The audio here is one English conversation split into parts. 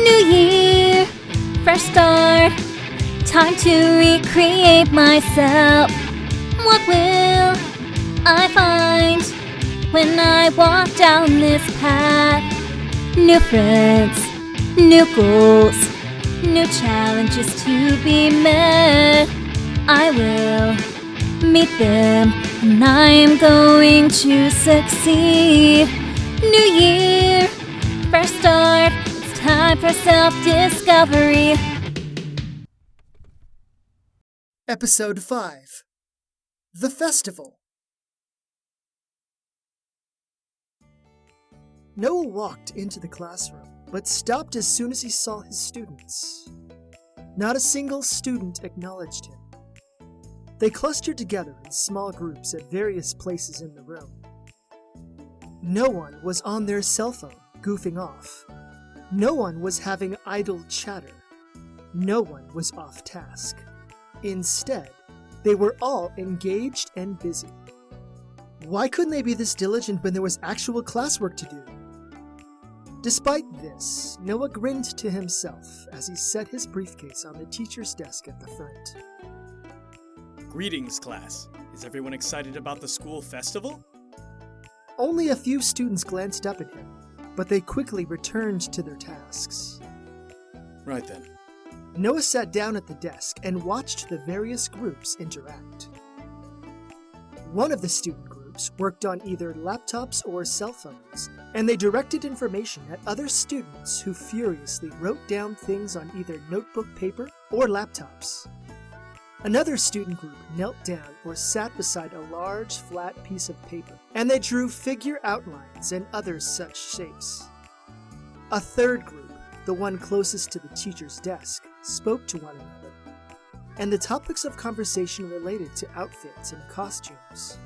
New year, fresh start, time to recreate myself. What will I find when I walk down this path? New friends, new goals, new challenges to be met. I will meet them and I am going to succeed. New year, fresh start, it's time for self-discovery. Episode 5. The Festival. Noah walked into the classroom, but stopped as soon as he saw his students. Not a single student acknowledged him. They clustered together in small groups at various places in the room. No one was on their cell phone, goofing off. No one was having idle chatter. No one was off task. Instead, they were all engaged and busy. Why couldn't they be this diligent when there was actual classwork to do? Despite this, Noah grinned to himself as he set his briefcase on the teacher's desk at the front. Greetings, class. Is everyone excited about the school festival? Only a few students glanced up at him, but they quickly returned to their tasks. Right then. Noah sat down at the desk and watched the various groups interact. One of the student groups worked on either laptops or cell phones, and they directed information at other students who furiously wrote down things on either notebook paper or laptops. Another student group knelt down or sat beside a large, flat piece of paper, and they drew figure outlines and other such shapes. A third group, the one closest to the teacher's desk, spoke to one another, and the topics of conversation related to outfits and costumes.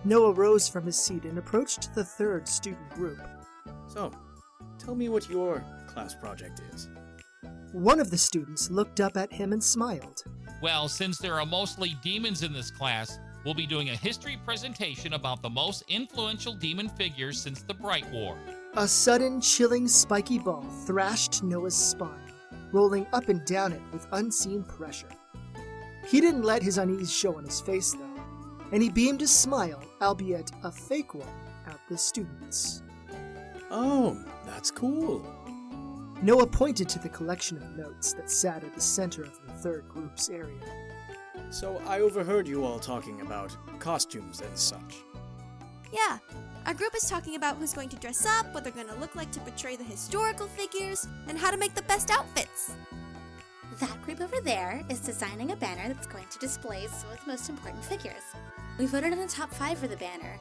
Noah rose from his seat and approached the third student group. So, tell me what your class project is. One of the students looked up at him and smiled. Well, since there are mostly demons in this class, we'll be doing a history presentation about the most influential demon figures since the Bright War. A sudden, chilling, spiky ball thrashed Noah's spine, rolling up and down it with unseen pressure. He didn't let his unease show on his face, though, and he beamed a smile, albeit a fake one, at the students. Oh, that's cool. Noah pointed to the collection of notes that sat at the center of the third group's area. So I overheard you all talking about costumes and such. Yeah, our group is talking about who's going to dress up, what they're going to look like to portray the historical figures, and how to make the best outfits. That group over there is designing a banner that's going to display some of the most important figures. We voted on the top 5 for the banner.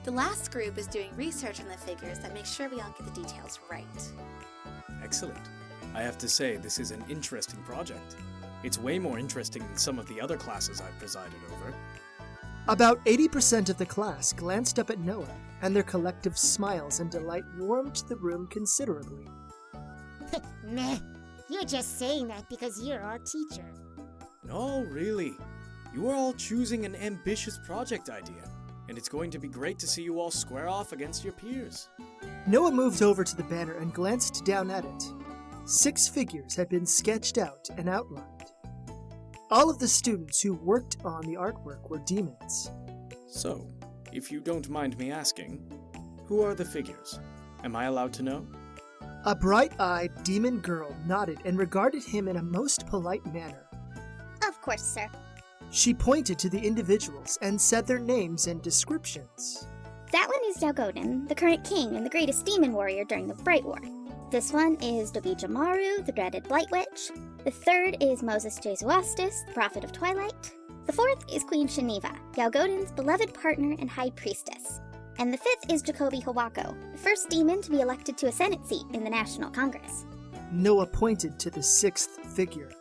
The last group is doing research on the figures that makes sure we all get the details right. Excellent. I have to say, this is an interesting project. It's way more interesting than some of the other classes I've presided over. About 80% of the class glanced up at Noah, and their collective smiles and delight warmed the room considerably. Meh, you're just saying that because you're our teacher. No, really. You are all choosing an ambitious project idea, and it's going to be great to see you all square off against your peers. Noah moved over to the banner and glanced down at it. 6 figures had been sketched out and outlined. All of the students who worked on the artwork were demons. So, if you don't mind me asking, who are the figures? Am I allowed to know? A bright-eyed demon girl nodded and regarded him in a most polite manner. Of course, sir. She pointed to the individuals and said their names and descriptions. That one is Yagodin, the current king and the greatest demon warrior during the Bright War. This one is Dobijamaru, the dreaded Blight Witch. The third is Moses Jesuastis, the prophet of Twilight. The fourth is Queen Shaniva, Yagodin's beloved partner and high priestess. And the fifth is Jacoby Hawako, the first demon to be elected to a Senate seat in the National Congress. Noah pointed to the 6th figure.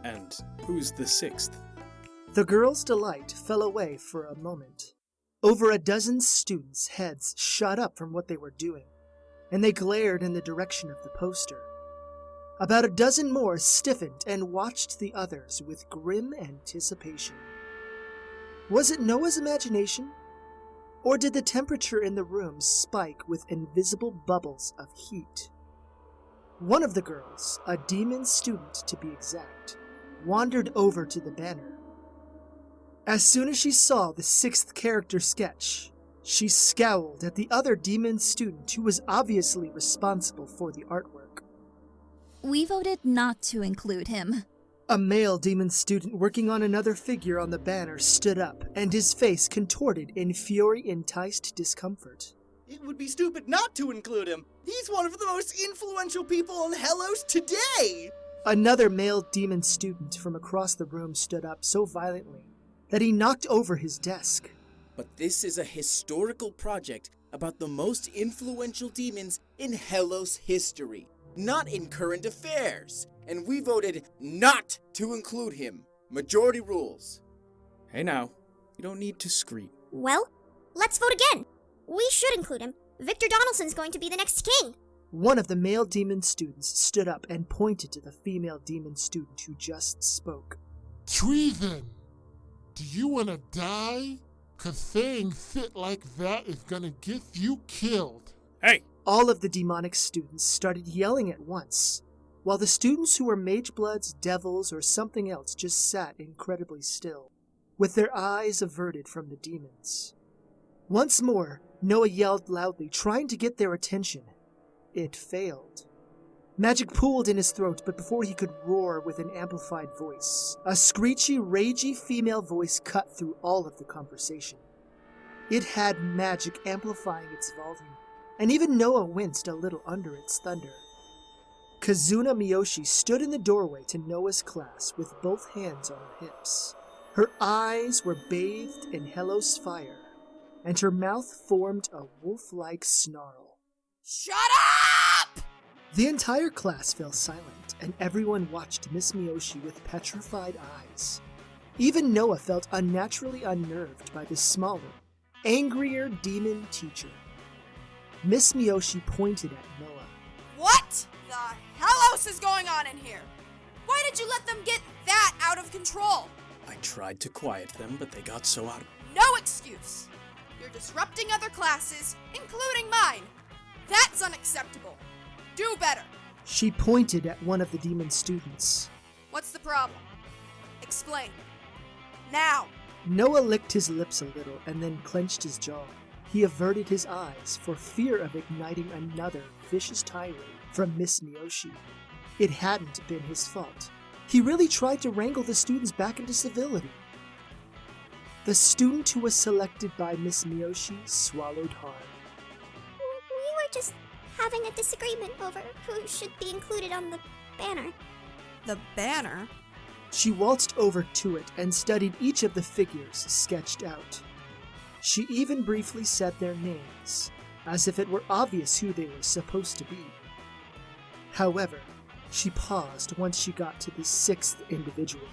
And who's the 6th? The girl's delight fell away for a moment. Over a dozen students' heads shot up from what they were doing, and they glared in the direction of the poster. About a dozen more stiffened and watched the others with grim anticipation. Was it Noah's imagination? Or did the temperature in the room spike with invisible bubbles of heat? One of the girls, a demon student to be exact, wandered over to the banner. As soon as she saw the 6th character sketch, she scowled at the other demon student who was obviously responsible for the artwork. We voted not to include him. A male demon student working on another figure on the banner stood up, and his face contorted in fury-enticed discomfort. It would be stupid not to include him. He's one of the most influential people on Hellos today! Another male demon student from across the room stood up so violently that he knocked over his desk. But this is a historical project about the most influential demons in Hellos history, not in current affairs. And we voted not to include him. Majority rules. Hey now, you don't need to scream. Well, let's vote again. We should include him. Victor Donaldson's going to be the next king. One of the male demon students stood up and pointed to the female demon student who just spoke. Treason! Do you want to die? 'Cause saying shit like that is gonna get you killed. Hey! All of the demonic students started yelling at once, while the students who were mage-bloods, devils, or something else just sat incredibly still, with their eyes averted from the demons. Once more, Noah yelled loudly, trying to get their attention. It failed. Magic pooled in his throat, but before he could roar with an amplified voice, a screechy, ragey female voice cut through all of the conversation. It had magic amplifying its volume, and even Noah winced a little under its thunder. Kazuna Miyoshi stood in the doorway to Noah's class with both hands on her hips. Her eyes were bathed in Hellos fire, and her mouth formed a wolf-like snarl. Shut up! The entire class fell silent, and everyone watched Miss Miyoshi with petrified eyes. Even Noah felt unnaturally unnerved by the smaller, angrier demon teacher. Miss Miyoshi pointed at Noah. What the hellos is going on in here? Why did you let them get that out of control? I tried to quiet them, but they got so out of... No excuse. You're disrupting other classes, including mine. That's unacceptable. Do better. She pointed at one of the demon students. What's the problem? Explain. Now. Noah licked his lips a little and then clenched his jaw. He averted his eyes for fear of igniting another vicious tirade from Miss Miyoshi. It hadn't been his fault. He really tried to wrangle the students back into civility. The student who was selected by Miss Miyoshi swallowed hard. We were just having a disagreement over who should be included on the banner. The banner? She waltzed over to it and studied each of the figures sketched out. She even briefly said their names, as if it were obvious who they were supposed to be. However, she paused once she got to the 6th individual.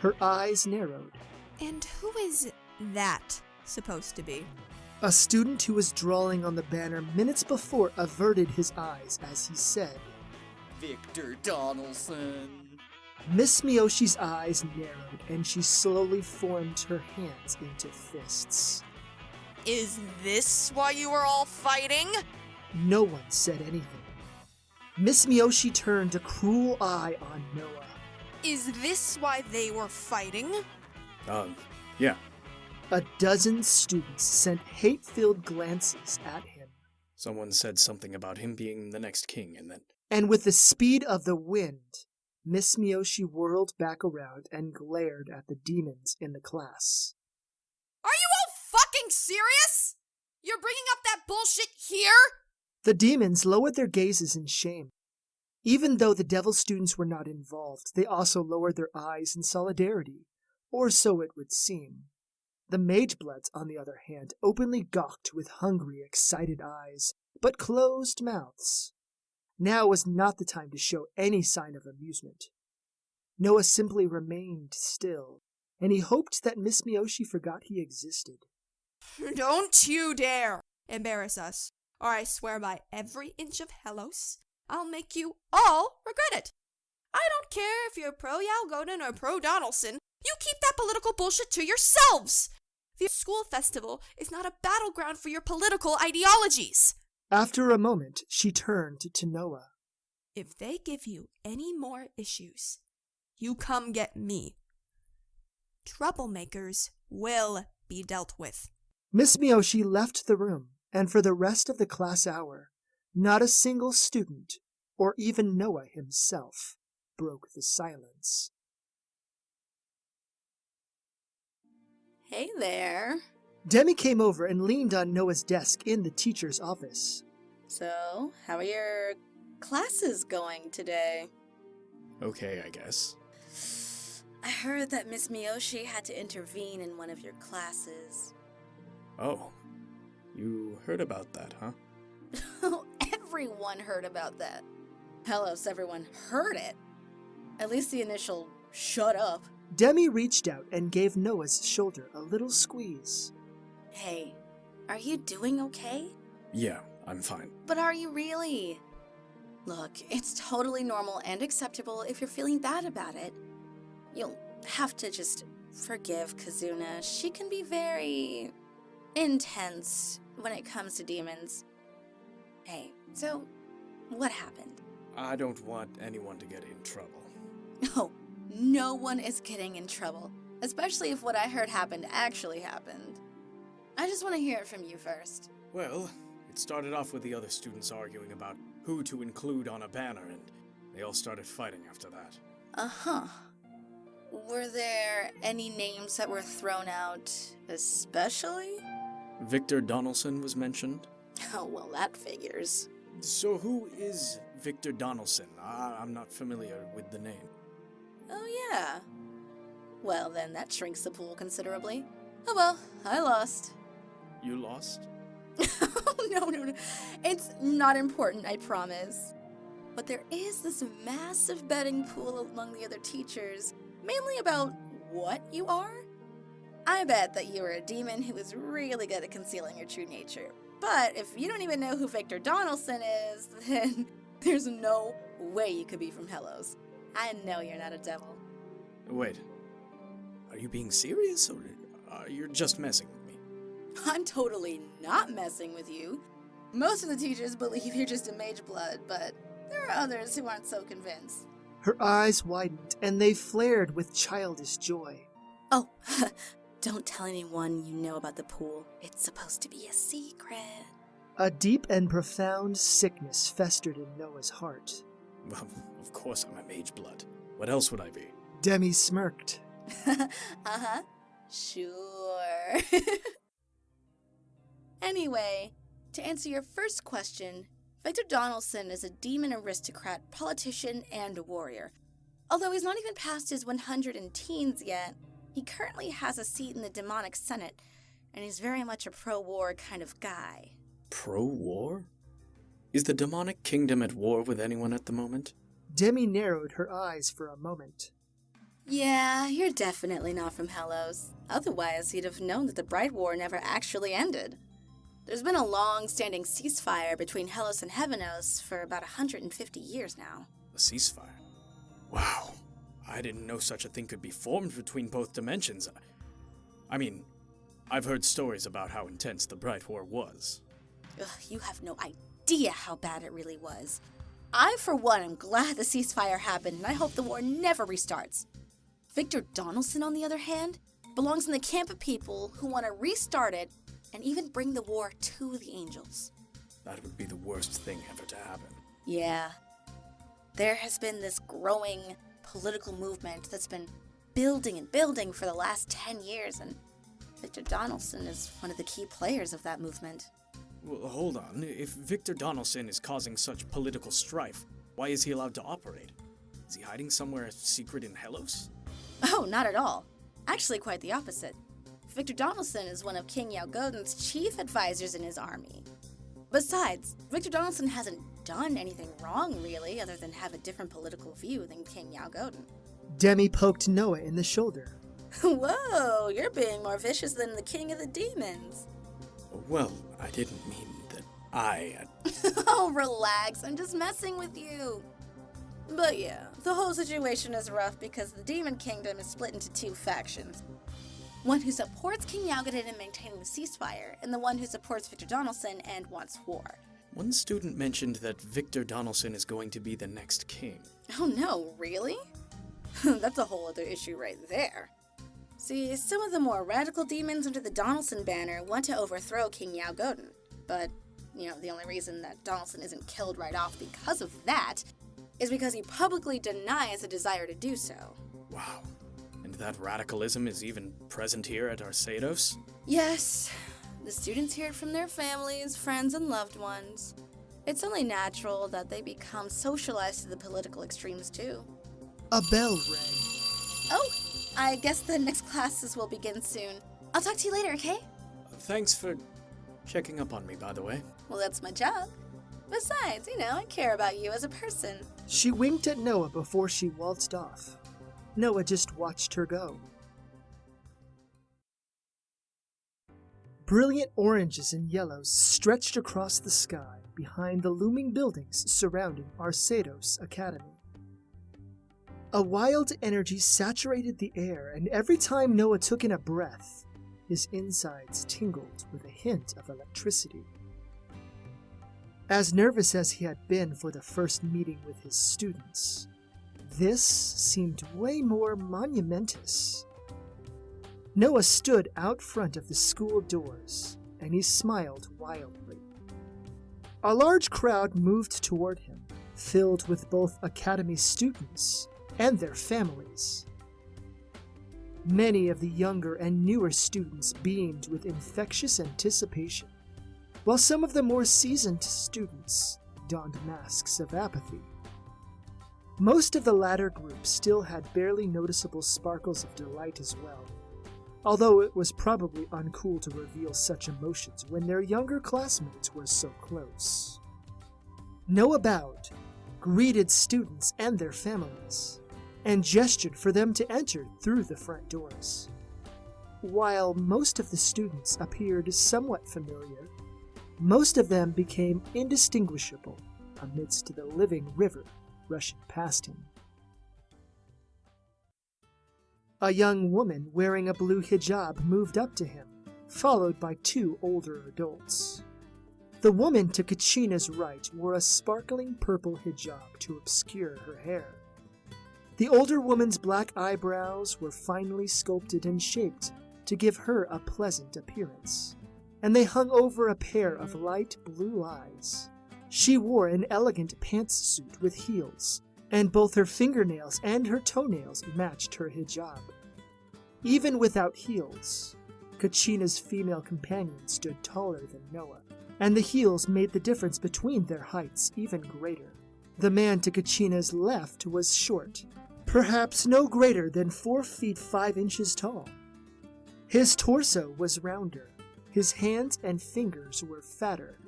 Her eyes narrowed. And who is that supposed to be? A student who was drawing on the banner minutes before averted his eyes as he said, Victor Donaldson. Miss Miyoshi's eyes narrowed and she slowly formed her hands into fists. Is this why you were all fighting? No one said anything. Miss Miyoshi turned a cruel eye on Noah. Is this why they were fighting? Yeah. A dozen students sent hate-filled glances at him. Someone said something about him being the next king, and then... And with the speed of the wind, Miss Miyoshi whirled back around and glared at the demons in the class. Are you all fucking serious? You're bringing up that bullshit here? The demons lowered their gazes in shame. Even though the devil students were not involved, they also lowered their eyes in solidarity, or so it would seem. The mage-bloods, on the other hand, openly gawked with hungry, excited eyes, but closed mouths. Now was not the time to show any sign of amusement. Noah simply remained still, and he hoped that Miss Miyoshi forgot he existed. Don't you dare embarrass us, or I swear by every inch of Hellos, I'll make you all regret it. I don't care if you're pro-Yalgoden or pro-Donaldson, you keep that political bullshit to yourselves! The school festival is not a battleground for your political ideologies. After a moment, she turned to Noah. If they give you any more issues, you come get me. Troublemakers will be dealt with. Miss Miyoshi left the room, and for the rest of the class hour, not a single student, or even Noah himself, broke the silence. Hey there. Demi came over and leaned on Noah's desk in the teacher's office. So, how are your classes going today? Okay, I guess. I heard that Miss Miyoshi had to intervene in one of your classes. Oh, you heard about that, huh? Everyone heard about that. Hellos, everyone heard it. At least the initial shut up. Demi reached out and gave Noah's shoulder a little squeeze. Hey, are you doing okay? Yeah, I'm fine. But are you really? Look, it's totally normal and acceptable if you're feeling bad about it. You'll have to just forgive Kazuna. She can be very intense when it comes to demons. Hey, so what happened? I don't want anyone to get in trouble. Oh, no one is getting in trouble, especially if what I heard happened actually happened. I just want to hear it from you first. Well, it started off with the other students arguing about who to include on a banner, and they all started fighting after that. Uh-huh. Were there any names that were thrown out, especially? Victor Donaldson was mentioned. Oh, well, that figures. So who is Victor Donaldson? I'm not familiar with the name. Oh, yeah. Well, then that shrinks the pool considerably. Oh, well, I lost. You lost? No. It's not important, I promise. But there is this massive betting pool among the other teachers, mainly about what you are. I bet that you are a demon who is really good at concealing your true nature. But if you don't even know who Victor Donaldson is, then there's no way you could be from Hellos. I know you're not a devil. Wait, are you being serious, or you're just messing with me? I'm totally not messing with you. Most of the teachers believe you're just a mage blood, but there are others who aren't so convinced. Her eyes widened, and they flared with childish joy. Oh, don't tell anyone you know about the pool. It's supposed to be a secret. A deep and profound sickness festered in Noah's heart. Well, of course I'm a mage blood. What else would I be? Demi smirked. Uh-huh. Sure. Anyway, to answer your first question, Victor Donaldson is a demon aristocrat, politician, and warrior. Although he's not even past his 100 and teens yet, he currently has a seat in the demonic senate, and he's very much a pro-war kind of guy. Pro-war? Is the demonic kingdom at war with anyone at the moment? Demi narrowed her eyes for a moment. Yeah, you're definitely not from Hellos. Otherwise, you'd have known that the Bright War never actually ended. There's been a long-standing ceasefire between Hellos and Heavenos for about 150 years now. A ceasefire? Wow. I didn't know such a thing could be formed between both dimensions. I mean, I've heard stories about how intense the Bright War was. Ugh, you have no idea how bad it really was. I, for one, am glad the ceasefire happened, and I hope the war never restarts. Victor Donaldson, on the other hand, belongs in the camp of people who want to restart it and even bring the war to the angels. That would be the worst thing ever to happen. Yeah. There has been this growing political movement that's been building and building for the last 10 years, and Victor Donaldson is one of the key players of that movement. Well, hold on. If Victor Donaldson is causing such political strife, why is he allowed to operate? Is he hiding somewhere secret in Hellos? Oh, not at all. Actually, quite the opposite. Victor Donaldson is one of King Yaogodon's chief advisors in his army. Besides, Victor Donaldson hasn't done anything wrong, really, other than have a different political view than King Yaogodon. Demi poked Noah in the shoulder. Whoa, you're being more vicious than the king of the demons. Well, I didn't mean that I... Oh, relax, I'm just messing with you. But yeah, the whole situation is rough because the Demon Kingdom is split into two factions. One who supports King Yaogodon in maintaining the ceasefire, and the one who supports Victor Donaldson and wants war. One student mentioned that Victor Donaldson is going to be the next king. Oh no, really? That's a whole other issue right there. See, some of the more radical demons under the Donaldson banner want to overthrow King Yao Godin. But, the only reason that Donaldson isn't killed right off because of that is because he publicly denies a desire to do so. Wow. And that radicalism is even present here at Arceados? Yes. The students hear it from their families, friends, and loved ones. It's only natural that they become socialized to the political extremes, too. A bell rang. Oh, I guess the next classes will begin soon. I'll talk to you later, okay? Thanks for checking up on me, by the way. Well, that's my job. Besides, I care about you as a person. She winked at Noah before she waltzed off. Noah just watched her go. Brilliant oranges and yellows stretched across the sky behind the looming buildings surrounding Arceados Academy. A wild energy saturated the air, and every time Noah took in a breath, his insides tingled with a hint of electricity. As nervous as he had been for the first meeting with his students, this seemed way more monumentous. Noah stood out front of the school doors, and he smiled wildly. A large crowd moved toward him, filled with both Academy students and their families. Many of the younger and newer students beamed with infectious anticipation, while some of the more seasoned students donned masks of apathy. Most of the latter group still had barely noticeable sparkles of delight as well, although it was probably uncool to reveal such emotions when their younger classmates were so close. Noah bowed, greeted students and their families, and gestured for them to enter through the front doors. While most of the students appeared somewhat familiar, most of them became indistinguishable amidst the living river rushing past him. A young woman wearing a blue hijab moved up to him, followed by two older adults. The woman to Kachina's right wore a sparkling purple hijab to obscure her hair. The older woman's black eyebrows were finely sculpted and shaped to give her a pleasant appearance, and they hung over a pair of light blue eyes. She wore an elegant pantsuit with heels, and both her fingernails and her toenails matched her hijab. Even without heels, Kachina's female companion stood taller than Noah, and the heels made the difference between their heights even greater. The man to Kachina's left was short, perhaps no greater than 4 feet 5 inches tall. His torso was rounder, his hands and fingers were fatter,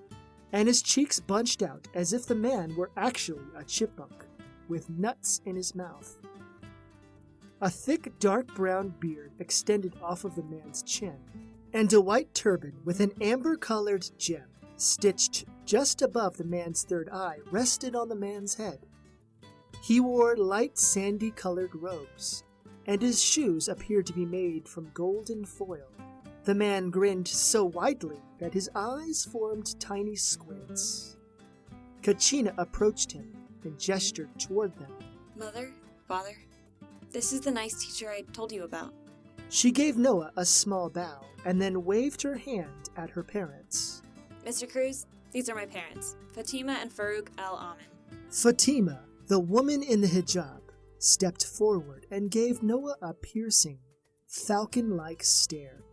and his cheeks bunched out as if the man were actually a chipmunk, with nuts in his mouth. A thick dark brown beard extended off of the man's chin, and a white turban with an amber-colored gem stitched just above the man's third eye rested on the man's head. He wore light sandy-colored robes, and his shoes appeared to be made from golden foil. The man grinned so widely that his eyes formed tiny squints. Kachina approached him and gestured toward them. Mother, Father, this is the nice teacher I told you about. She gave Noah a small bow and then waved her hand at her parents. Mr. Cruz, these are my parents, Fatima and Farouq Al-Amin. Fatima, the woman in the hijab, stepped forward and gave Noah a piercing, falcon-like stare.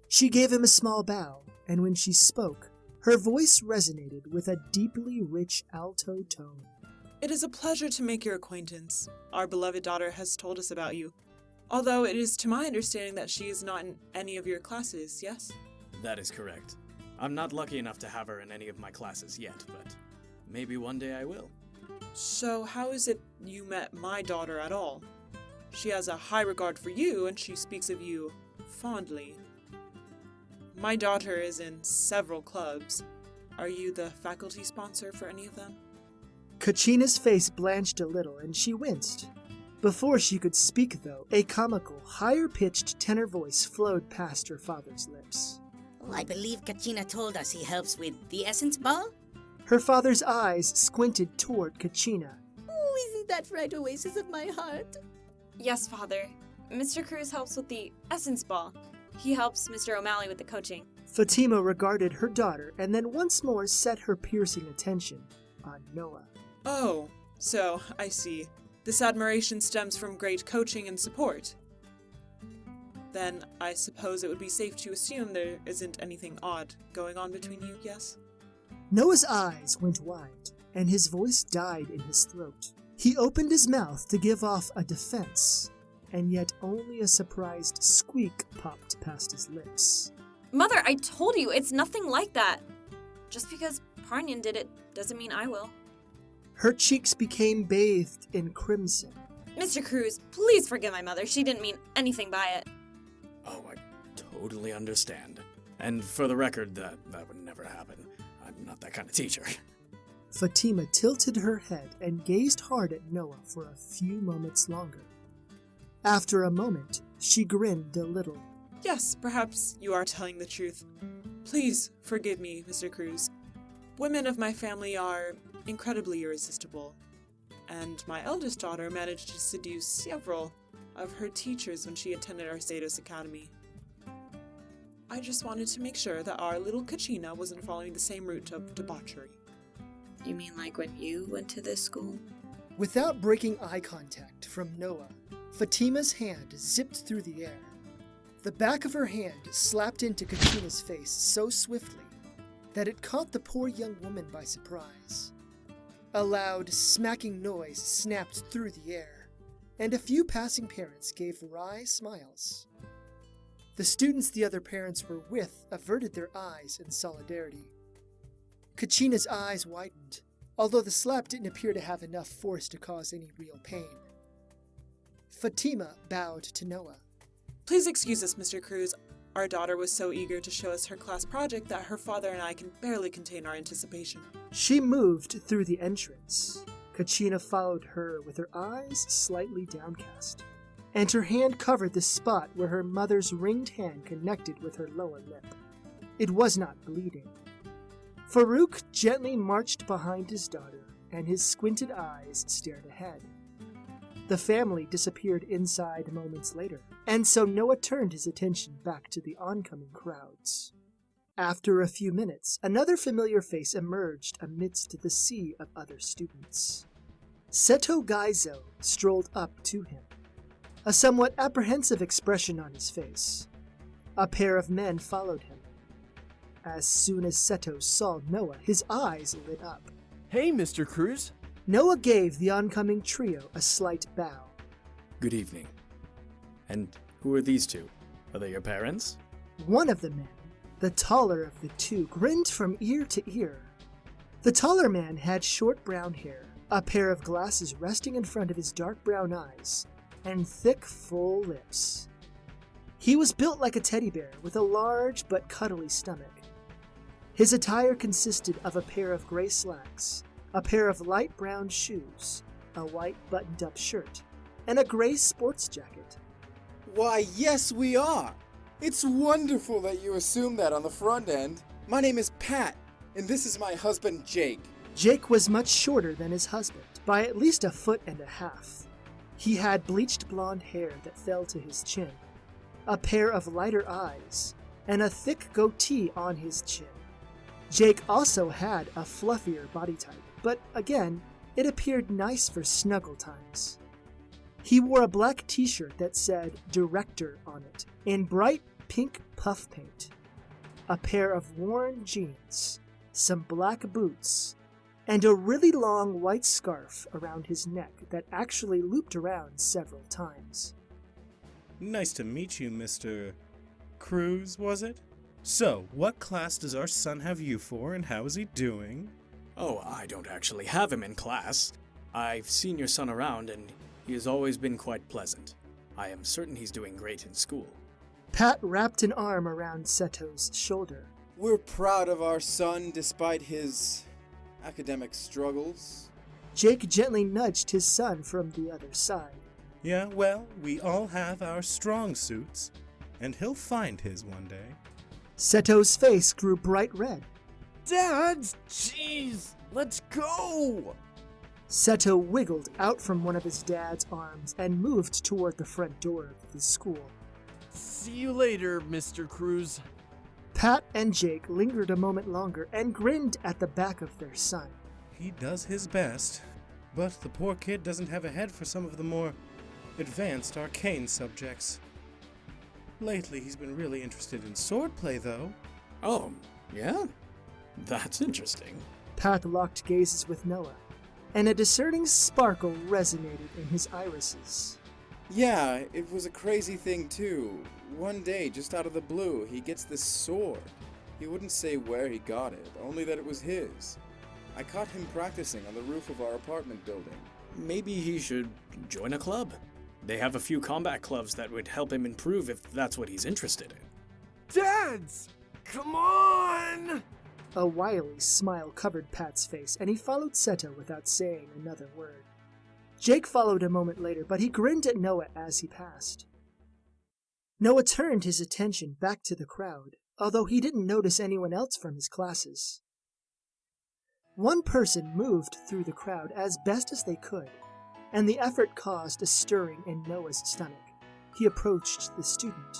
She gave him a small bow, and when she spoke, her voice resonated with a deeply rich alto tone. It is a pleasure to make your acquaintance. Our beloved daughter has told us about you, although it is to my understanding that she is not in any of your classes, yes? That is correct. I'm not lucky enough to have her in any of my classes yet, but maybe one day I will. So how is it you met my daughter at all? She has a high regard for you, and she speaks of you fondly. My daughter is in several clubs. Are you the faculty sponsor for any of them? Kachina's face blanched a little, and she winced. Before she could speak, though, a comical, higher-pitched tenor voice flowed past her father's lips. I believe Kachina told us he helps with the Essence Ball? Her father's eyes squinted toward Kachina. Oh, isn't that right oasis of my heart? Yes, Father. Mr. Cruz helps with the Essence Ball. He helps Mr. O'Malley with the coaching. Fatima regarded her daughter and then once more set her piercing attention on Noah. Oh, so, I see. This admiration stems from great coaching and support. Then I suppose it would be safe to assume there isn't anything odd going on between you, yes? Noah's eyes went wide, and his voice died in his throat. He opened his mouth to give off a defense, and yet only a surprised squeak popped past his lips. Mother, I told you, it's nothing like that. Just because Parnian did it doesn't mean I will. Her cheeks became bathed in crimson. Mr. Cruz, please forgive my mother. She didn't mean anything by it. Oh, I totally understand. And for the record, that would never happen. I'm not that kind of teacher. Fatima tilted her head and gazed hard at Noah for a few moments longer. After a moment, she grinned a little. Yes, perhaps you are telling the truth. Please forgive me, Mr. Cruz. Women of my family are incredibly irresistible, and my eldest daughter managed to seduce several of her teachers when she attended Arceados Academy. I just wanted to make sure that our little Kachina wasn't following the same route of debauchery. You mean like when you went to this school? Without breaking eye contact from Noah, Fatima's hand zipped through the air. The back of her hand slapped into Kachina's face so swiftly that it caught the poor young woman by surprise. A loud, smacking noise snapped through the air, and a few passing parents gave wry smiles. The students the other parents were with averted their eyes in solidarity. Kachina's eyes widened, although the slap didn't appear to have enough force to cause any real pain. Fatima bowed to Noah. Please excuse us, Mr. Cruz. Our daughter was so eager to show us her class project that her father and I can barely contain our anticipation. She moved through the entrance. Kachina followed her with her eyes slightly downcast, and her hand covered the spot where her mother's ringed hand connected with her lower lip. It was not bleeding. Farouq gently marched behind his daughter, and his squinted eyes stared ahead. The family disappeared inside moments later, and so Noah turned his attention back to the oncoming crowds. After a few minutes, another familiar face emerged amidst the sea of other students. Seto Gaizo strolled up to him, a somewhat apprehensive expression on his face. A pair of men followed him. As soon as Seto saw Noah, his eyes lit up. Hey, Mr. Cruz. Noah gave the oncoming trio a slight bow. Good evening. And who are these two? Are they your parents? One of the men, the taller of the two, grinned from ear to ear. The taller man had short brown hair, a pair of glasses resting in front of his dark brown eyes, and thick, full lips. He was built like a teddy bear with a large but cuddly stomach. His attire consisted of a pair of gray slacks, a pair of light brown shoes, a white buttoned-up shirt, and a gray sports jacket. Why, yes, we are! It's wonderful that you assumed that on the front end. My name is Pat, and this is my husband, Jake. Jake was much shorter than his husband, by at least 1.5 feet. He had bleached blonde hair that fell to his chin, a pair of lighter eyes, and a thick goatee on his chin. Jake also had a fluffier body type, but again, it appeared nice for snuggle times. He wore a black t-shirt that said Director on it, in bright pink puff paint, a pair of worn jeans, some black boots, and a really long white scarf around his neck that actually looped around several times. Nice to meet you, Mr. Cruz, was it? So, what class does our son have you for, and how is he doing? Oh, I don't actually have him in class. I've seen your son around, and he has always been quite pleasant. I am certain he's doing great in school. Pat wrapped an arm around Seto's shoulder. We're proud of our son despite his academic struggles. Jake gently nudged his son from the other side. Yeah, well, we all have our strong suits, and he'll find his one day. Seto's face grew bright red. Dad! Jeez! Let's go! Seto wiggled out from one of his dad's arms and moved toward the front door of the school. See you later, Mr. Cruz. Pat and Jake lingered a moment longer and grinned at the back of their son. He does his best, but the poor kid doesn't have a head for some of the more advanced arcane subjects. Lately, he's been really interested in swordplay, though. Oh, yeah? That's interesting. Pat locked gazes with Noah, and a discerning sparkle resonated in his irises. Yeah, it was a crazy thing too. One day, just out of the blue, he gets this sword. He wouldn't say where he got it, only that it was his. I caught him practicing on the roof of our apartment building. Maybe he should join a club. They have a few combat clubs that would help him improve if that's what he's interested in. Dads! Come on! A wily smile covered Pat's face, and he followed Seto without saying another word. Jake followed a moment later, but he grinned at Noah as he passed. Noah turned his attention back to the crowd, although he didn't notice anyone else from his classes. One person moved through the crowd as best as they could, and the effort caused a stirring in Noah's stomach. He approached the student.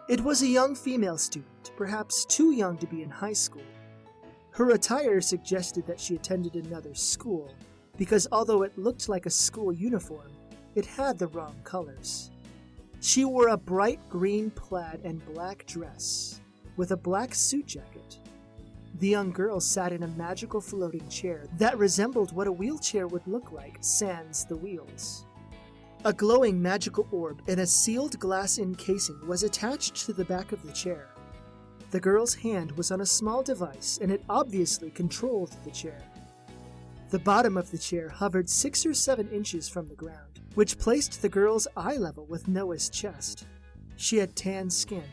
It was a young female student, perhaps too young to be in high school. Her attire suggested that she attended another school, because although it looked like a school uniform, it had the wrong colors. She wore a bright green plaid and black dress, with a black suit jacket. The young girl sat in a magical floating chair that resembled what a wheelchair would look like sans the wheels. A glowing magical orb in a sealed glass encasing was attached to the back of the chair. The girl's hand was on a small device, and it obviously controlled the chair. The bottom of the chair hovered 6 or 7 inches from the ground, which placed the girl's eye level with Noah's chest. She had tan skin,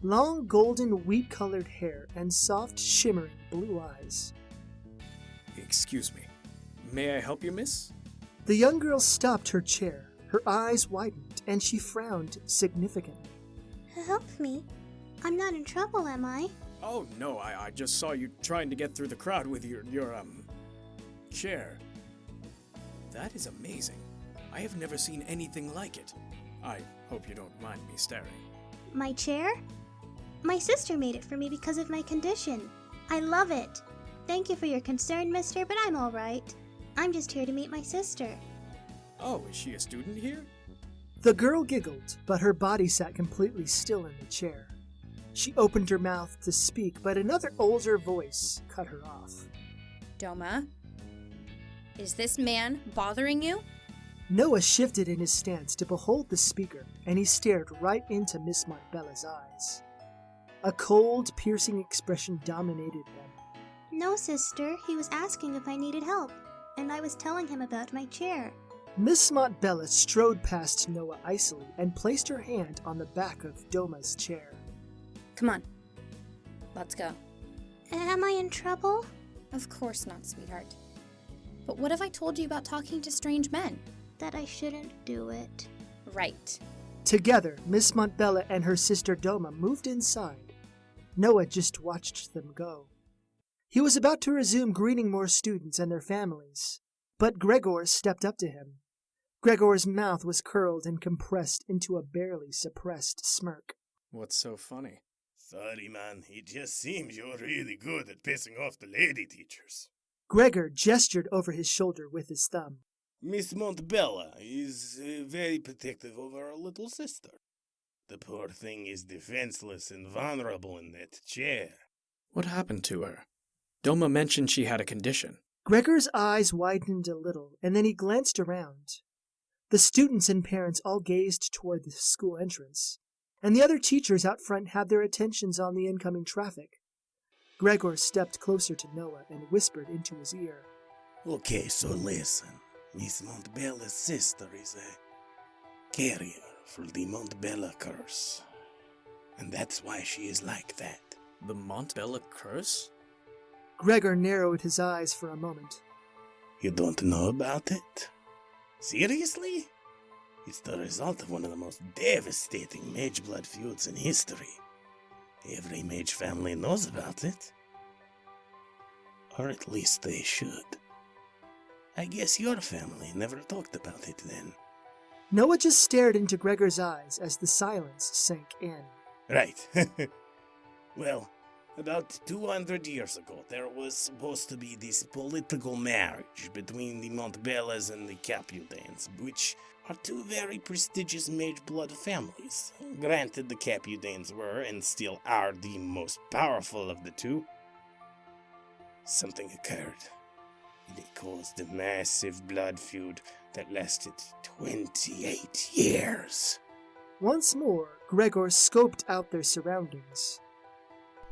long golden wheat-colored hair, and soft shimmering blue eyes. Excuse me. May I help you, miss? The young girl stopped her chair. Her eyes widened, and she frowned significantly. Help me. I'm not in trouble, am I? Oh, no, I just saw you trying to get through the crowd with your chair. That is amazing. I have never seen anything like it. I hope you don't mind me staring. My chair? My sister made it for me because of my condition. I love it. Thank you for your concern, mister, but I'm all right. I'm just here to meet my sister. Oh, is she a student here? The girl giggled, but her body sat completely still in the chair. She opened her mouth to speak, but another older voice cut her off. Doma, is this man bothering you? Noah shifted in his stance to behold the speaker, and he stared right into Miss Montbella's eyes. A cold, piercing expression dominated them. No, sister. He was asking if I needed help, and I was telling him about my chair. Miss Montbella strode past Noah icily and placed her hand on the back of Doma's chair. Come on. Let's go. Am I in trouble? Of course not, sweetheart. But what have I told you about talking to strange men? That I shouldn't do it. Right. Together, Miss Montbella and her sister Doma moved inside. Noah just watched them go. He was about to resume greeting more students and their families, but Gregor stepped up to him. Gregor's mouth was curled and compressed into a barely suppressed smirk. What's so funny? Sorry, man. It just seems you're really good at pissing off the lady teachers. Gregor gestured over his shoulder with his thumb. Miss Montbella is very protective of our little sister. The poor thing is defenseless and vulnerable in that chair. What happened to her? Doma mentioned she had a condition. Gregor's eyes widened a little, and then he glanced around. The students and parents all gazed toward the school entrance, and the other teachers out front had their attentions on the incoming traffic. Gregor stepped closer to Noah and whispered into his ear. Okay, so listen. Miss Montbella's sister is a carrier for the Montbella curse. And that's why she is like that. The Montbella curse? Gregor narrowed his eyes for a moment. You don't know about it? Seriously? It's the result of one of the most devastating mage-blood feuds in history. Every mage family knows about it. Or at least they should. I guess your family never talked about it then. Noah just stared into Gregor's eyes as the silence sank in. Right. Well, about 200 years ago, there was supposed to be this political marriage between the Montbellas and the Capudans, which are two very prestigious mage-blood families. Granted, the Capudans were, and still are, the most powerful of the two. Something occurred, and it caused a massive blood feud that lasted 28 years. Once more, Gregor scoped out their surroundings.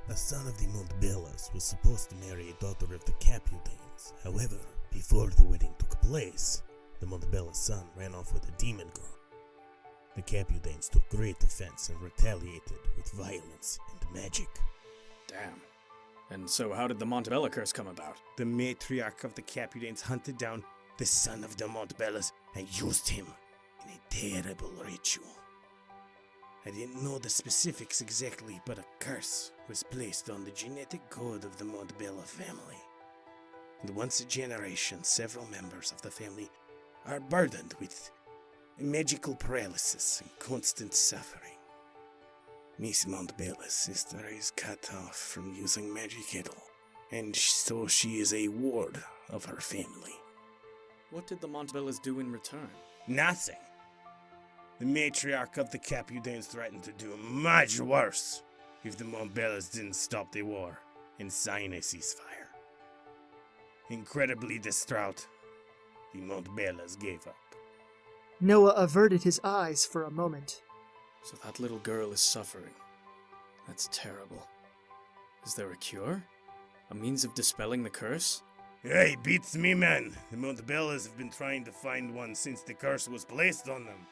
A son of the Montbellas was supposed to marry a daughter of the Capudans. However, before the wedding took place, the Montbella's son ran off with a demon girl. The Capudans took great offense and retaliated with violence and magic. Damn. And so how did the Montbella curse come about? The matriarch of the Capudans hunted down the son of the Montbellas and used him in a terrible ritual. I didn't know the specifics exactly, but a curse was placed on the genetic code of the Montbella family. And once a generation, several members of the family are burdened with magical paralysis and constant suffering. Miss Montbella's sister is cut off from using magic at all, and so she is a ward of her family. What did the Montbellas do in return? Nothing. The matriarch of the Capudans threatened to do much worse if the Montbellas didn't stop the war and sign a ceasefire. Incredibly distraught, the Montbellas gave up. Noah averted his eyes for a moment. So that little girl is suffering. That's terrible. Is there a cure? A means of dispelling the curse? Hey, beats me, man. The Montbellas have been trying to find one since the curse was placed on them.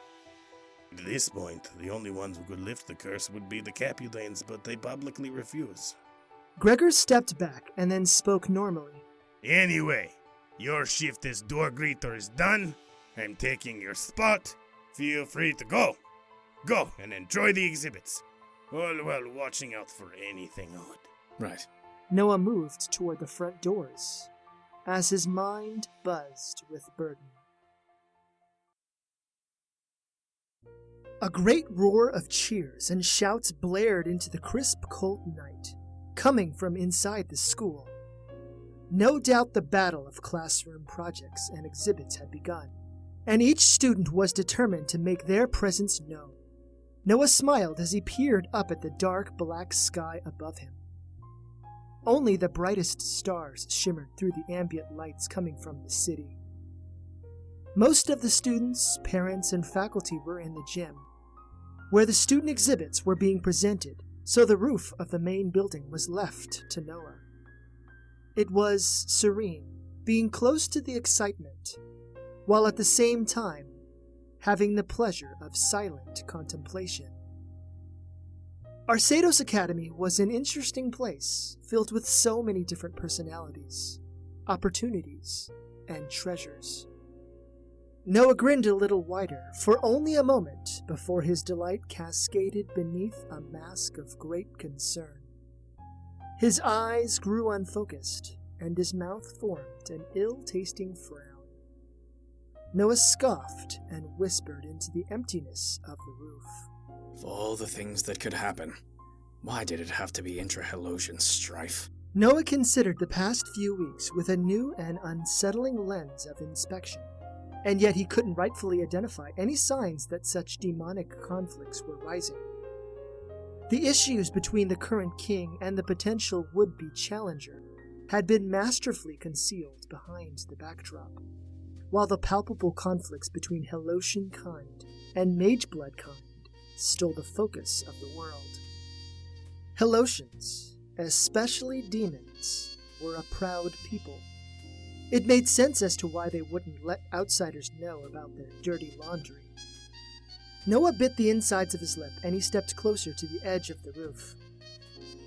At this point, the only ones who could lift the curse would be the Capudans, but they publicly refuse. Gregor stepped back and then spoke normally. Anyway, your shift as door greeter is done. I'm taking your spot. Feel free to go. Go and enjoy the exhibits, all while watching out for anything odd. Right. Noah moved toward the front doors as his mind buzzed with burden. A great roar of cheers and shouts blared into the crisp, cold night, coming from inside the school. No doubt the battle of classroom projects and exhibits had begun, and each student was determined to make their presence known. Noah smiled as he peered up at the dark black sky above him. Only the brightest stars shimmered through the ambient lights coming from the city. Most of the students, parents, and faculty were in the gym, where the student exhibits were being presented, so the roof of the main building was left to Noah. It was serene, being close to the excitement, while at the same time having the pleasure of silent contemplation. Arceados Academy was an interesting place, filled with so many different personalities, opportunities, and treasures. Noah grinned a little wider for only a moment before his delight cascaded beneath a mask of great concern. His eyes grew unfocused, and his mouth formed an ill-tasting frown. Noah scoffed and whispered into the emptiness of the roof. Of all the things that could happen, why did it have to be intra-Helosian strife? Noah considered the past few weeks with a new and unsettling lens of inspection, and yet he couldn't rightfully identify any signs that such demonic conflicts were rising. The issues between the current king and the potential would-be challenger had been masterfully concealed behind the backdrop, while the palpable conflicts between Helosian kind and Mageblood kind stole the focus of the world. Helosians, especially demons, were a proud people. It made sense as to why they wouldn't let outsiders know about their dirty laundry. Noah bit the insides of his lip and he stepped closer to the edge of the roof.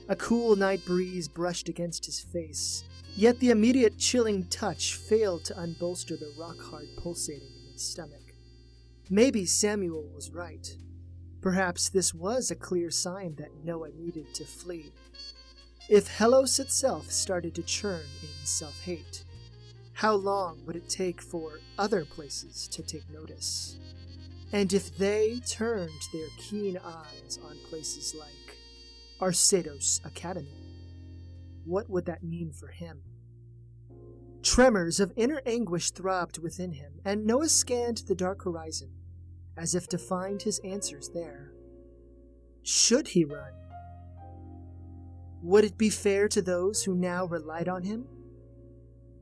A cool night breeze brushed against his face, yet the immediate chilling touch failed to unbolster the rock-hard pulsating in his stomach. Maybe Samuel was right. Perhaps this was a clear sign that Noah needed to flee. If Hellos itself started to churn in self-hate, how long would it take for other places to take notice? And if they turned their keen eyes on places like Arceados Academy, what would that mean for him? Tremors of inner anguish throbbed within him, and Noah scanned the dark horizon, as if to find his answers there. Should he run? Would it be fair to those who now relied on him?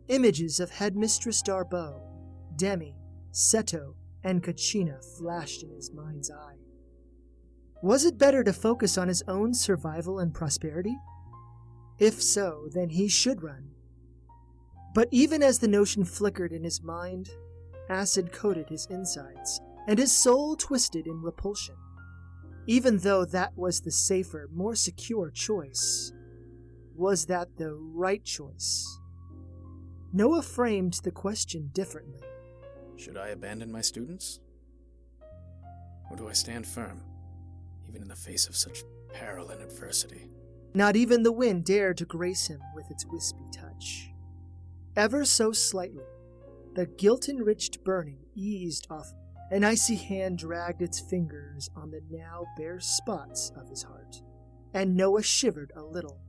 Images of Headmistress Darboux, Demi, Seto, and Kachina flashed in his mind's eye. Was it better to focus on his own survival and prosperity? If so, then he should run. But even as the notion flickered in his mind, acid coated his insides, and his soul twisted in repulsion. Even though that was the safer, more secure choice, was that the right choice? Noah framed the question differently. Should I abandon my students? Or do I stand firm, even in the face of such peril and adversity? Not even the wind dared to grace him with its wispy touch. Ever so slightly, the guilt-enriched burning eased off. An icy hand dragged its fingers on the now bare spots of his heart, and Noah shivered a little.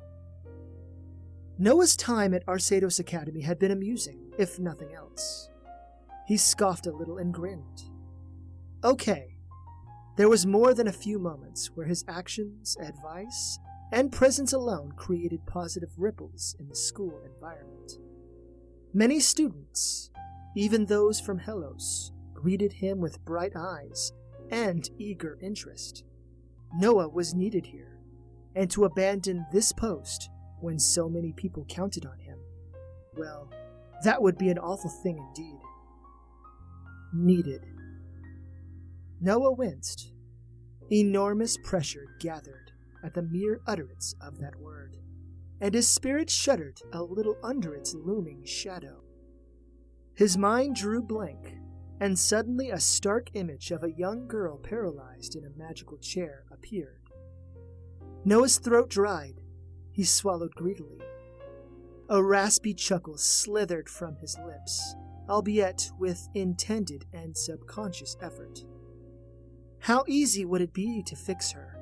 Noah's time at Arceados Academy had been amusing, if nothing else. He scoffed a little and grinned. Okay, there was more than a few moments where his actions, advice, and presence alone created positive ripples in the school environment. Many students, even those from Hellos, greeted him with bright eyes and eager interest. Noah was needed here, and to abandon this post when so many people counted on him, well, that would be an awful thing indeed. Needed. Noah winced. Enormous pressure gathered at the mere utterance of that word, and his spirit shuddered a little under its looming shadow. His mind drew blank, and suddenly a stark image of a young girl paralyzed in a magical chair appeared. Noah's throat dried. He swallowed greedily. A raspy chuckle slithered from his lips, albeit with intended and subconscious effort. How easy would it be to fix her?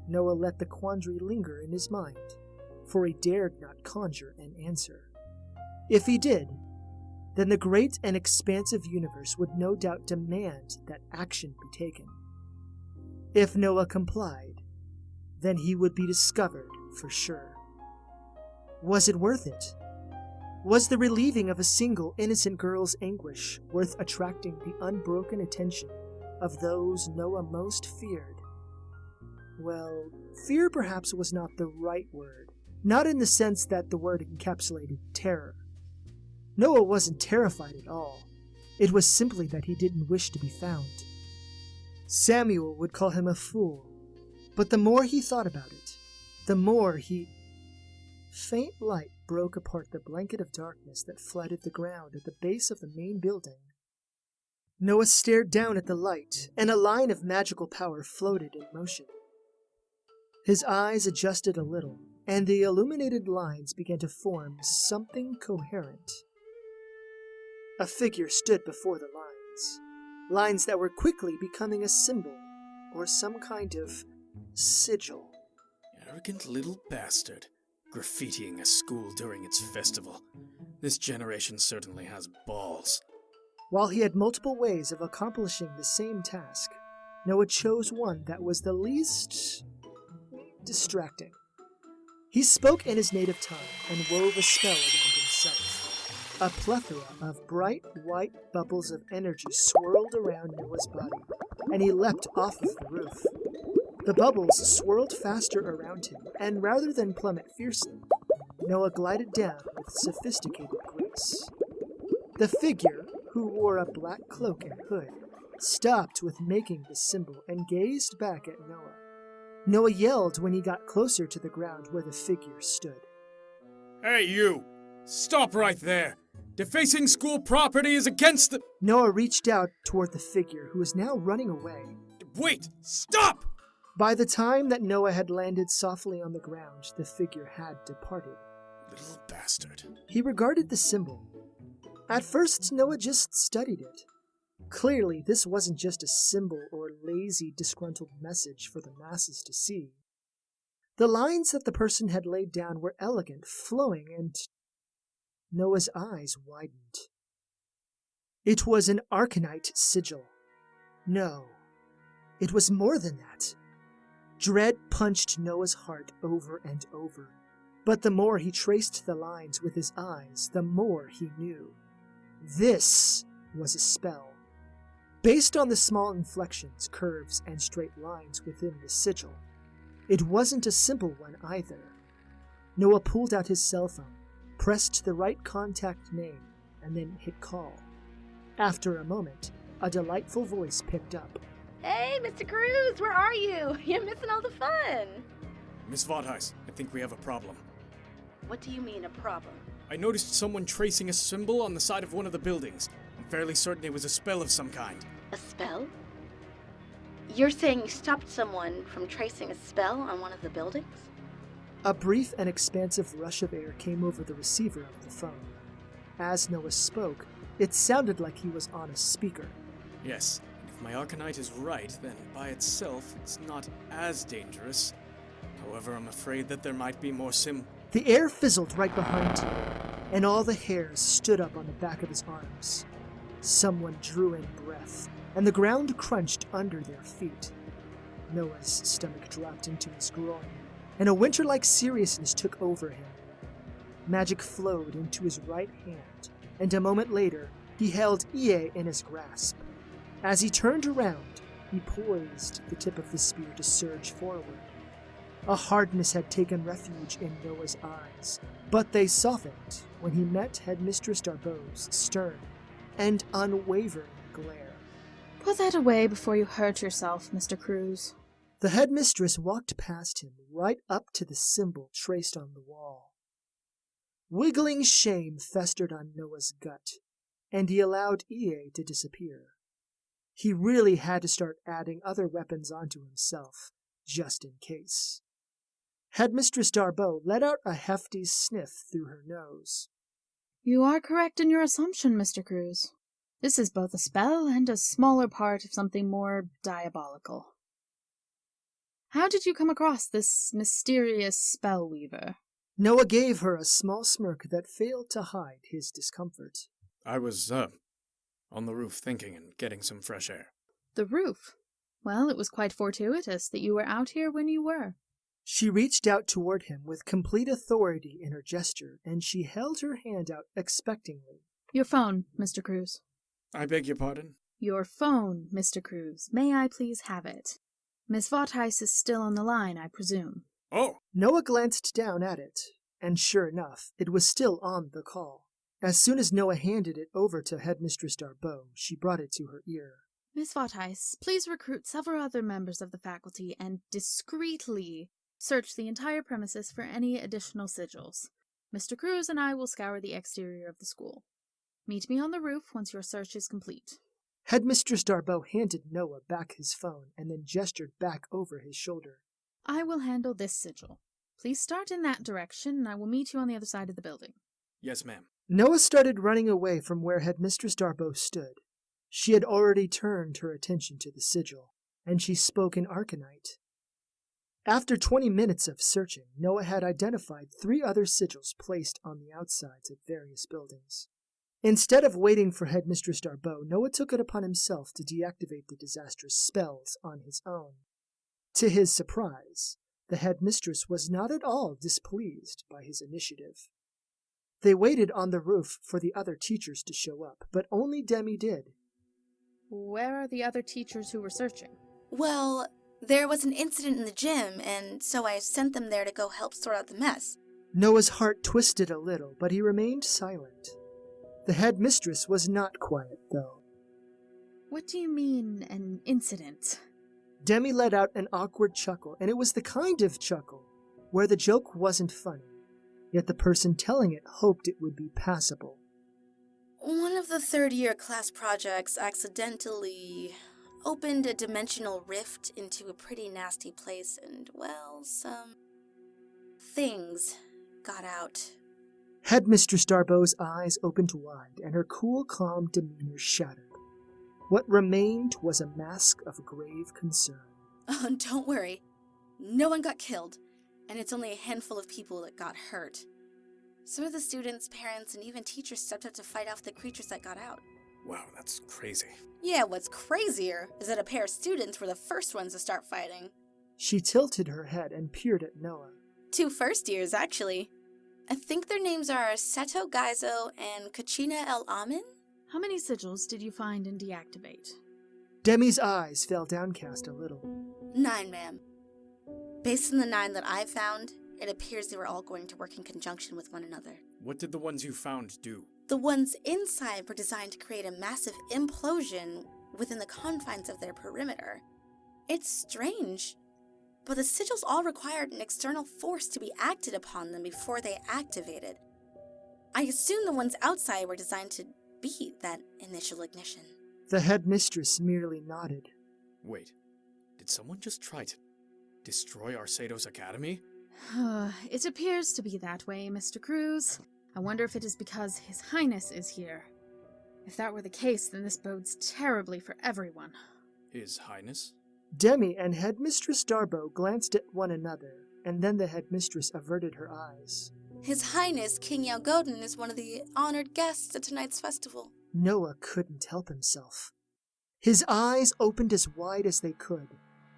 Noah let the quandary linger in his mind, for he dared not conjure an answer. If he did, then the great and expansive universe would no doubt demand that action be taken. If Noah complied, then he would be discovered for sure. Was it worth it? Was the relieving of a single innocent girl's anguish worth attracting the unbroken attention of those Noah most feared? Well, fear perhaps was not the right word, not in the sense that the word encapsulated terror. Noah wasn't terrified at all. It was simply that he didn't wish to be found. Samuel would call him a fool, but the more he thought about it, the more he... Faint light broke apart the blanket of darkness that flooded the ground at the base of the main building. Noah stared down at the light, and a line of magical power floated in motion. His eyes adjusted a little, and the illuminated lines began to form something coherent. A figure stood before the lines that were quickly becoming a symbol, or some kind of sigil. Arrogant little bastard, graffitiing a school during its festival. This generation certainly has balls. While he had multiple ways of accomplishing the same task, Noah chose one that was the least distracting. He spoke in his native tongue and wove a spell around himself. A plethora of bright white bubbles of energy swirled around Noah's body, and he leapt off of the roof. The bubbles swirled faster around him, and rather than plummet fiercely, Noah glided down with sophisticated grace. The figure, who wore a black cloak and hood, stopped with making the symbol and gazed back at Noah. Noah yelled when he got closer to the ground where the figure stood. Hey, you! Stop right there! Defacing school property is against the— Noah reached out toward the figure, who was now running away. Wait! Stop! By the time that Noah had landed softly on the ground, the figure had departed. Little bastard. He regarded the symbol. At first, Noah just studied it. Clearly, this wasn't just a symbol or lazy, disgruntled message for the masses to see. The lines that the person had laid down were elegant, flowing, and Noah's eyes widened. It was an Arcanite sigil. No, it was more than that. Dread punched Noah's heart over and over, but the more he traced the lines with his eyes, the more he knew. This was a spell. Based on the small inflections, curves, and straight lines within the sigil, it wasn't a simple one either. Noah pulled out his cell phone, pressed the right contact name, and then hit call. After a moment, a delightful voice picked up. Hey, Mr. Cruz, where are you? You're missing all the fun. Miss Vaughtheis, I think we have a problem. What do you mean, a problem? I noticed someone tracing a symbol on the side of one of the buildings. I'm fairly certain it was a spell of some kind. A spell? You're saying you stopped someone from tracing a spell on one of the buildings? A brief and expansive rush of air came over the receiver of the phone. As Noah spoke, it sounded like he was on a speaker. Yes, and if my Arcanite is right, then by itself it's not as dangerous. However, I'm afraid that there might be more The air fizzled right behind him, and all the hairs stood up on the back of his arms. Someone drew in breath, and the ground crunched under their feet. Noah's stomach dropped into his groin, and a winter-like seriousness took over him. Magic flowed into his right hand, and a moment later, he held Ie in his grasp. As he turned around, he poised the tip of the spear to surge forward. A hardness had taken refuge in Noah's eyes, but they softened when he met Headmistress Darboux's stern and unwavering glare. Put that away before you hurt yourself, Mr. Cruz. The Headmistress walked past him right up to the symbol traced on the wall. Wiggling shame festered on Noah's gut, and he allowed Ie to disappear. He really had to start adding other weapons onto himself, just in case. Headmistress Darboux let out a hefty sniff through her nose. You are correct in your assumption, Mr. Cruz. This is both a spell and a smaller part of something more diabolical. How did you come across this mysterious spell weaver? Noah gave her a small smirk that failed to hide his discomfort. I was, on the roof thinking and getting some fresh air. The roof? Well, it was quite fortuitous that you were out here when you were. She reached out toward him with complete authority in her gesture, and she held her hand out expectingly. Your phone, Mr. Cruz. I beg your pardon? Your phone, Mr. Cruz. May I please have it? Miss Vaughtheis is still on the line, I presume. Oh! Noah glanced down at it, and sure enough, it was still on the call. As soon as Noah handed it over to Headmistress Darboux, she brought it to her ear. Miss Vaughtheis, please recruit several other members of the faculty and discreetly search the entire premises for any additional sigils. Mr. Cruz and I will scour the exterior of the school. Meet me on the roof once your search is complete. Headmistress Darboux handed Noah back his phone and then gestured back over his shoulder. I will handle this sigil. Please start in that direction, and I will meet you on the other side of the building. Yes, ma'am. Noah started running away from where Headmistress Darboux stood. She had already turned her attention to the sigil, and she spoke in Arcanite. After 20 minutes of searching, Noah had identified 3 other sigils placed on the outsides of various buildings. Instead of waiting for Headmistress Darboux, Noah took it upon himself to deactivate the disastrous spells on his own. To his surprise, the Headmistress was not at all displeased by his initiative. They waited on the roof for the other teachers to show up, but only Demi did. Where are the other teachers who were searching? Well, there was an incident in the gym, and so I sent them there to go help sort out the mess. Noah's heart twisted a little, but he remained silent. The Headmistress was not quiet, though. What do you mean, an incident? Demi let out an awkward chuckle, and it was the kind of chuckle where the joke wasn't funny, yet the person telling it hoped it would be passable. One of the third-year class projects accidentally opened a dimensional rift into a pretty nasty place, and, well, some things got out. Headmistress Darboux's eyes opened wide, and her cool, calm demeanor shattered. What remained was a mask of grave concern. Oh, don't worry. No one got killed, and it's only a handful of people that got hurt. Some of the students, parents, and even teachers stepped up to fight off the creatures that got out. Wow, that's crazy. Yeah, what's crazier is that a pair of students were the first ones to start fighting. She tilted her head and peered at Noah. 2 first years, actually. I think their names are Seto Gaizo and Kachina El Amin? How many sigils did you find and deactivate? Demi's eyes fell downcast a little. 9, ma'am. Based on the 9 that I found, it appears they were all going to work in conjunction with one another. What did the ones you found do? The ones inside were designed to create a massive implosion within the confines of their perimeter. It's strange, but the sigils all required an external force to be acted upon them before they activated. I assume the ones outside were designed to be that initial ignition. The headmistress merely nodded. Wait, did someone just try to destroy Arceados Academy? It appears to be that way, Mr. Cruz. I wonder if it is because His Highness is here. If that were the case, then this bodes terribly for everyone. His Highness? Demi and Headmistress Darboux glanced at one another, and then the headmistress averted her eyes. His Highness King Yaogodon is one of the honored guests at tonight's festival. Noah couldn't help himself. His eyes opened as wide as they could,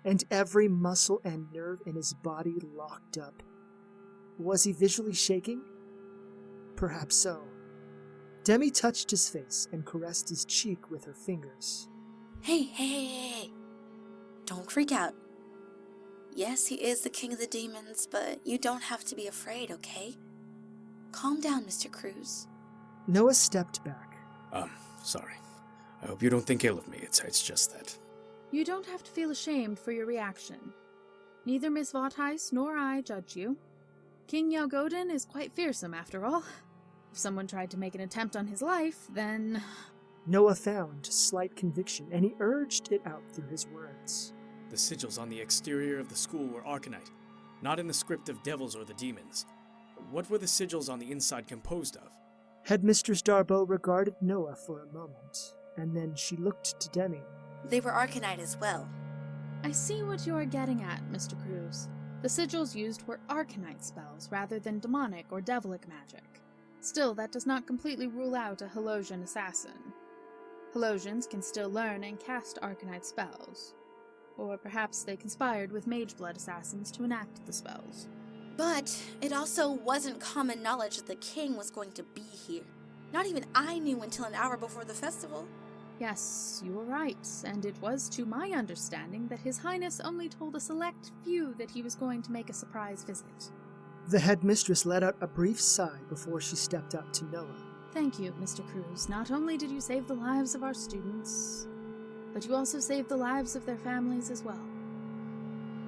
and every muscle and nerve in his body locked up. Was he visually shaking? Perhaps so. Demi touched his face and caressed his cheek with her fingers. Hey. Don't freak out. Yes, he is the king of the demons, but you don't have to be afraid, okay? Calm down, Mr. Cruz. Noah stepped back. Sorry. I hope you don't think ill of me. It's just that. You don't have to feel ashamed for your reaction. Neither Miss Vaughtheis nor I judge you. King Yaogodon is quite fearsome, after all. If someone tried to make an attempt on his life, then... Noah found slight conviction, and he urged it out through his words. The sigils on the exterior of the school were Arcanite, not in the script of devils or the demons. What were the sigils on the inside composed of? Headmistress Darboux regarded Noah for a moment, and then she looked to Demi. They were Arcanite as well. I see what you are getting at, Mr. Cruz. The sigils used were Arcanite spells rather than demonic or devilic magic. Still, that does not completely rule out a Helosian assassin. Helosians can still learn and cast Arcanite spells. Or perhaps they conspired with Mageblood assassins to enact the spells. But it also wasn't common knowledge that the king was going to be here. Not even I knew until an hour before the festival. Yes, you were right, and it was to my understanding that His Highness only told a select few that he was going to make a surprise visit. The headmistress let out a brief sigh before she stepped up to Noah. Thank you, Mr. Cruz. Not only did you save the lives of our students, but you also saved the lives of their families as well.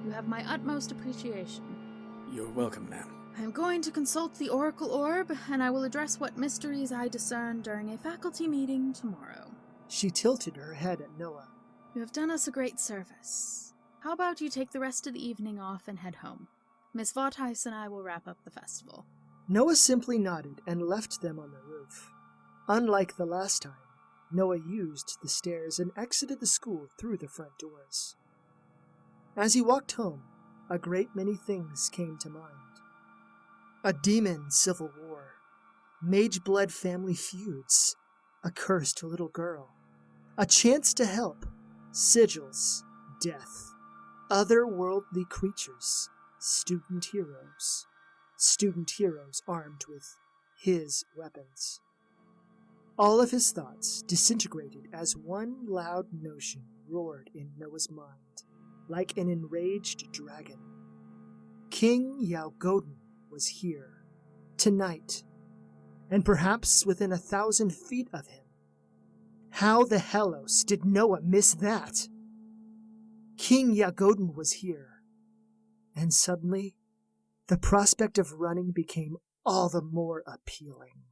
You have my utmost appreciation. You're welcome, ma'am. I am going to consult the Oracle Orb, and I will address what mysteries I discern during a faculty meeting tomorrow. She tilted her head at Noah. You have done us a great service. How about you take the rest of the evening off and head home? Miss Vaughtheis and I will wrap up the festival. Noah simply nodded and left them on the roof. Unlike the last time, Noah used the stairs and exited the school through the front doors. As he walked home, a great many things came to mind. A demon civil war, Mageblood family feuds, a cursed little girl, a chance to help, sigils, death, otherworldly creatures, student heroes armed with his weapons. All of his thoughts disintegrated as one loud notion roared in Noah's mind, like an enraged dragon. King Yaogodon was here, tonight, and perhaps within 1,000 feet of him. How the hellos did Noah miss that? King Yaogodon was here, and suddenly, the prospect of running became all the more appealing.